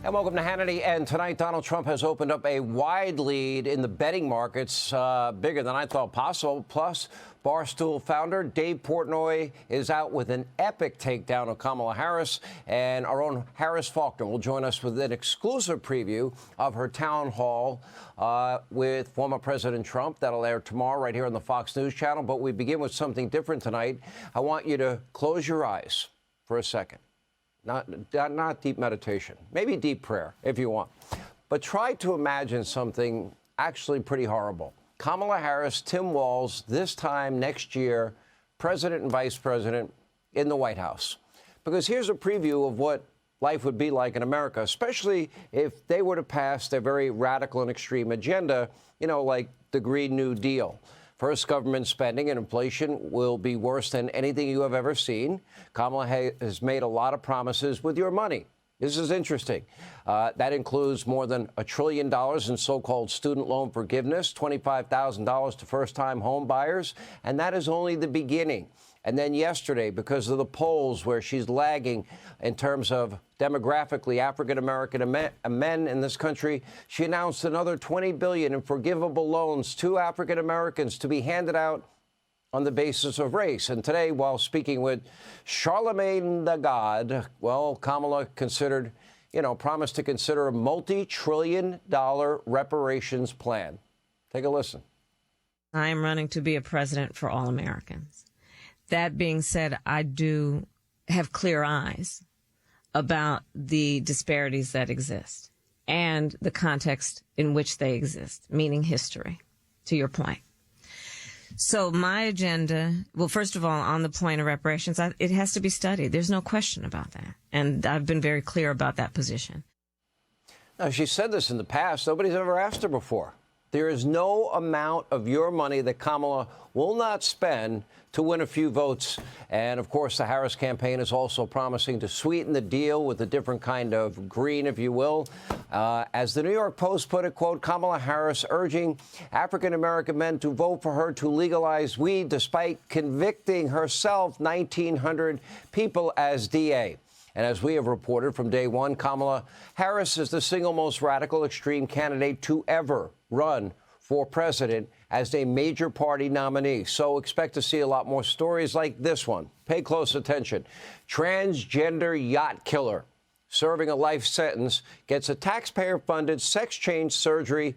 And welcome to Hannity. And tonight, Donald Trump has opened up a wide lead in the betting markets, bigger than I thought possible. Plus, Barstool founder Dave Portnoy is out with an epic takedown of Kamala Harris. And our own Harris Faulkner will join us with an exclusive preview of her town hall with former President Trump. That'll air tomorrow right here on the Fox News channel. But we begin with something different tonight. I want you to close your eyes for a second. Not deep meditation, maybe deep prayer if you want. But try to imagine something actually pretty horrible. Kamala Harris, Tim Walz, this time next year, president and vice president in the White House. Because here's a preview of what life would be like in America, especially if they were to pass their very radical and extreme agenda, you know, like the Green New Deal. First, government spending and inflation will be worse than anything you have ever seen. Kamala has made a lot of promises with your money. This is interesting. That includes more than $1 trillion in so-called student loan forgiveness, $25,000 to first-time home buyers, and that is only the beginning. And then yesterday, because of the polls where she's lagging in terms of demographically African-American men in this country, she announced another $20 billion in forgivable loans to African-Americans to be handed out on the basis of race. And today, while speaking with Charlemagne the God, well, Kamala promised to consider a multi-trillion-dollar reparations plan. Take a listen. I am running to be a president for all Americans. That being said, I do have clear eyes about the disparities that exist and the context in which they exist, meaning history, to your point. So my agenda, well, first of all, on the point of reparations, it has to be studied. There's no question about that. And I've been very clear about that position. Now, she said this in the past. Nobody's ever asked her before. There is no amount of your money that Kamala will not spend to win a few votes. And, of course, the Harris campaign is also promising to sweeten the deal with a different kind of green, if you will. As the New York Post put it, quote, Kamala Harris urging African-American men to vote for her to legalize weed despite convicting herself 1,900 people as DA. And as we have reported from day one, Kamala Harris is the single most radical extreme candidate to ever run for president as a major party nominee. So expect to see a lot more stories like this one. Pay close attention. Transgender yacht killer serving a life sentence gets a taxpayer-funded sex change surgery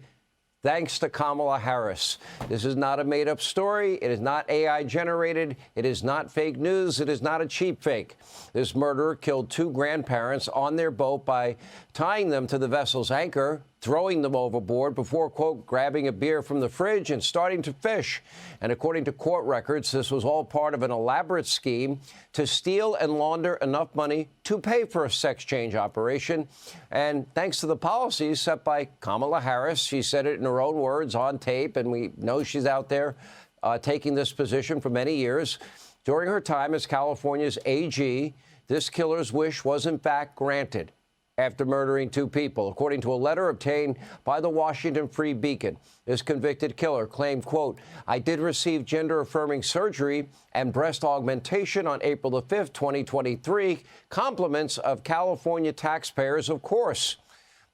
thanks to Kamala Harris. This is not a made-up story. It is not AI-generated. It is not fake news. It is not a cheap fake. This murderer killed two grandparents on their boat by tying them to the vessel's anchor, throwing them overboard before, quote, grabbing a beer from the fridge and starting to fish. And according to court records, this was all part of an elaborate scheme to steal and launder enough money to pay for a sex change operation. And thanks to the policies set by Kamala Harris, she said it in her own words on tape, and we know she's out there taking this position for many years. During her time as California's AG, this killer's wish was in fact granted after murdering two people. According to a letter obtained by the Washington Free Beacon, this convicted killer claimed, quote, I did receive gender-affirming surgery and breast augmentation on April the 5th, 2023. Compliments of California taxpayers, of course.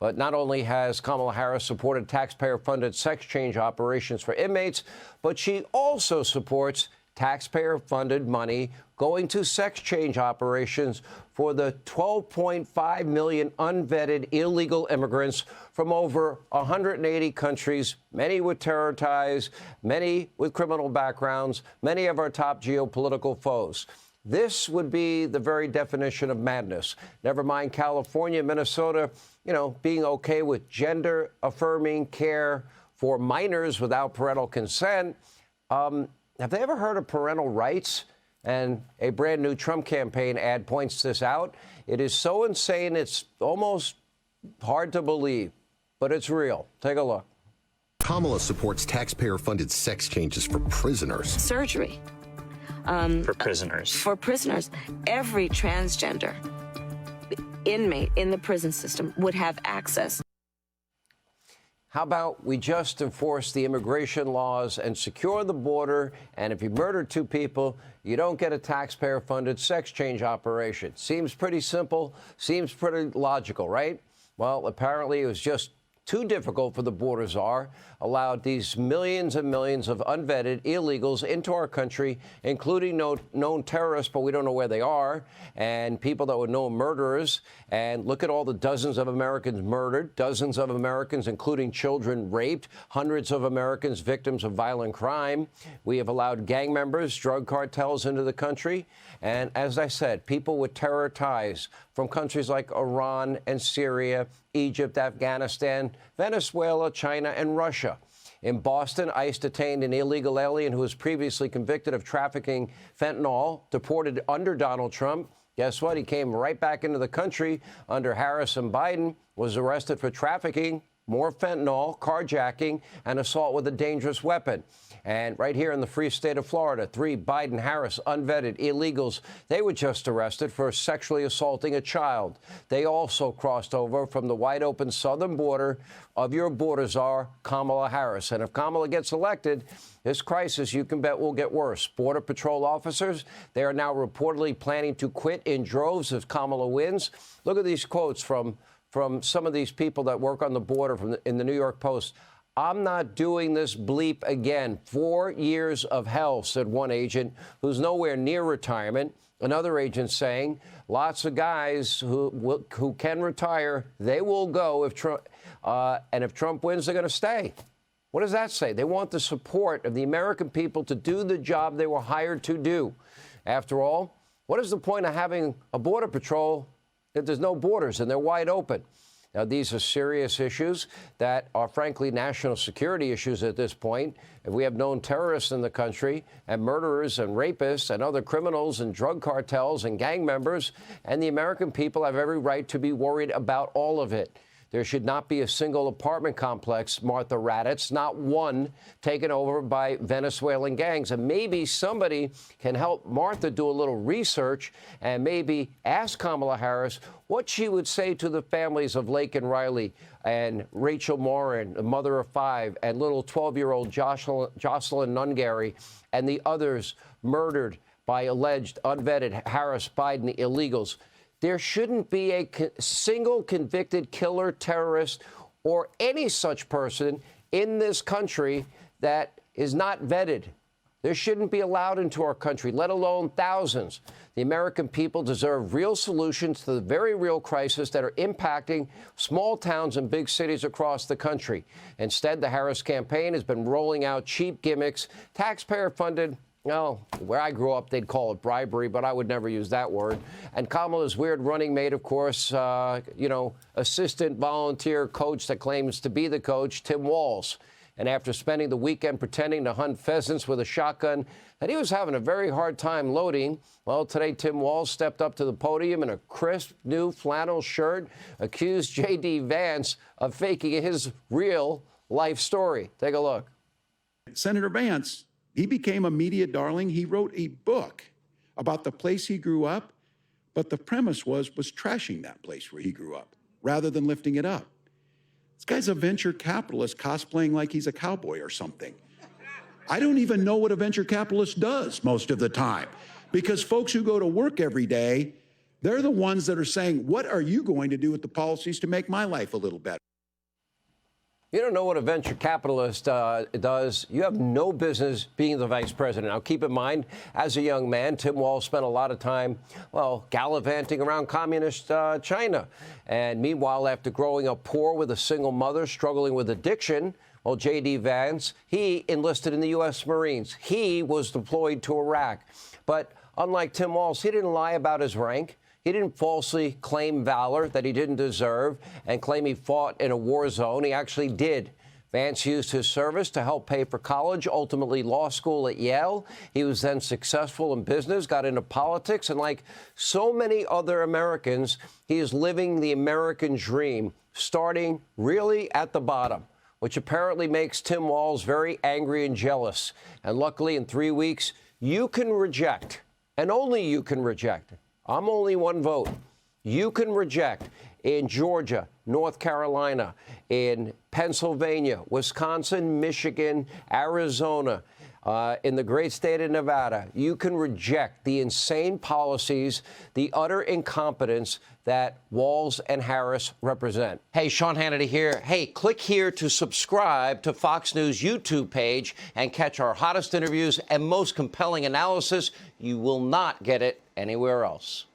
But not only has Kamala Harris supported taxpayer-funded sex change operations for inmates, but she also supports taxpayer-funded money going to sex change operations for the 12.5 million unvetted illegal immigrants from over 180 countries, many with terror ties, many with criminal backgrounds, many of our top geopolitical foes. This would be the very definition of madness. Never mind California, Minnesota, being okay with gender-affirming care for minors without parental consent. Have they ever heard of parental rights? And a brand new Trump campaign ad points this out. It is so insane, it's almost hard to believe, but it's real. Take a look. Kamala supports taxpayer-funded sex changes for prisoners. Surgery. For prisoners. For prisoners. Every transgender inmate in the prison system would have access. How about we just enforce the immigration laws and secure the border, and if you murder two people, you don't get a taxpayer-funded sex change operation. Seems pretty simple, seems pretty logical, right? Well, apparently it was just too difficult for the border czar, allowed these millions and millions of unvetted illegals into our country, including known terrorists, but we don't know where they are, and people that were known murderers. And look at all the dozens of Americans murdered, dozens of Americans, including children, raped, hundreds of Americans victims of violent crime. We have allowed gang members, drug cartels into the country. And as I said, people with terror ties from countries like Iran and Syria, Egypt, Afghanistan, Venezuela, China, and Russia. In Boston, ICE detained an illegal alien who was previously convicted of trafficking fentanyl, deported under Donald Trump. Guess what? He came right back into the country under Harris and Biden, was arrested for trafficking, more fentanyl, carjacking, and assault with a dangerous weapon. And right here in the free state of Florida, 3 Biden-Harris unvetted illegals, they were just arrested for sexually assaulting a child. They also crossed over from the wide-open southern border of your border czar, Kamala Harris. And if Kamala gets elected, this crisis, you can bet, will get worse. Border Patrol officers, they are now reportedly planning to quit in droves if Kamala wins. Look at these quotes from some of these people that work on the border in the New York Post. "I'm not doing this bleep again. 4 years of hell," said one agent who's nowhere near retirement. Another agent saying lots of guys who can retire, they will go if Trump, and if Trump wins, they're going to stay. What does that say? They want the support of the American people to do the job they were hired to do. After all, what is the point of having a border patrol if there's no borders and they're wide open? Now, these are serious issues that are, frankly, national security issues at this point. If we have known terrorists in the country and murderers and rapists and other criminals and drug cartels and gang members, and the American people have every right to be worried about all of it. There should not be a single apartment complex, Martha Raddatz, not one, taken over by Venezuelan gangs. And maybe somebody can help Martha do a little research and maybe ask Kamala Harris what she would say to the families of Lake and Riley and Rachel Morin, the mother of 5, and little 12-year-old Jocelyn Nungary, and the others murdered by alleged unvetted Harris-Biden illegals. There shouldn't be a single convicted killer, terrorist, or any such person in this country that is not vetted. There shouldn't be allowed into our country, let alone thousands. The American people deserve real solutions to the very real crisis that are impacting small towns and big cities across the country. Instead, the Harris campaign has been rolling out cheap gimmicks, taxpayer-funded. Well, where I grew up, they'd call it bribery, but I would never use that word. And Kamala's weird running mate, of course, assistant volunteer coach that claims to be the coach, Tim Walz. And after spending the weekend pretending to hunt pheasants with a shotgun that he was having a very hard time loading, well, today Tim Walz stepped up to the podium in a crisp new flannel shirt, accused J.D. Vance of faking his real life story. Take a look. Senator Vance, he became a media darling. He wrote a book about the place he grew up, but the premise was trashing that place where he grew up rather than lifting it up. This guy's a venture capitalist cosplaying like he's a cowboy or something. I don't even know what a venture capitalist does most of the time, because folks who go to work every day, they're the ones that are saying, what are you going to do with the policies to make my life a little better? You don't know what a venture capitalist does. You have no business being the vice president. Now, keep in mind, as a young man, Tim Walz spent a lot of time, well, gallivanting around communist China. And meanwhile, after growing up poor with a single mother, struggling with addiction, well, J.D. Vance, he enlisted in the U.S. Marines. He was deployed to Iraq. But unlike Tim Walz, he didn't lie about his rank. He didn't falsely claim valor that he didn't deserve and claim he fought in a war zone. He actually did. Vance used his service to help pay for college, ultimately law school at Yale. He was then successful in business, got into politics, and like so many other Americans, he is living the American dream, starting really at the bottom, which apparently makes Tim Walz very angry and jealous. And luckily, in 3 weeks, you can reject, and only you can reject. I'm only one vote. You can reject in Georgia, North Carolina, in Pennsylvania, Wisconsin, Michigan, Arizona, in the great state of Nevada, you can reject the insane policies, the utter incompetence that Walz and Harris represent. Hey, Sean Hannity here. Hey, click here to subscribe to Fox News YouTube page and catch our hottest interviews and most compelling analysis. You will not get it anywhere else.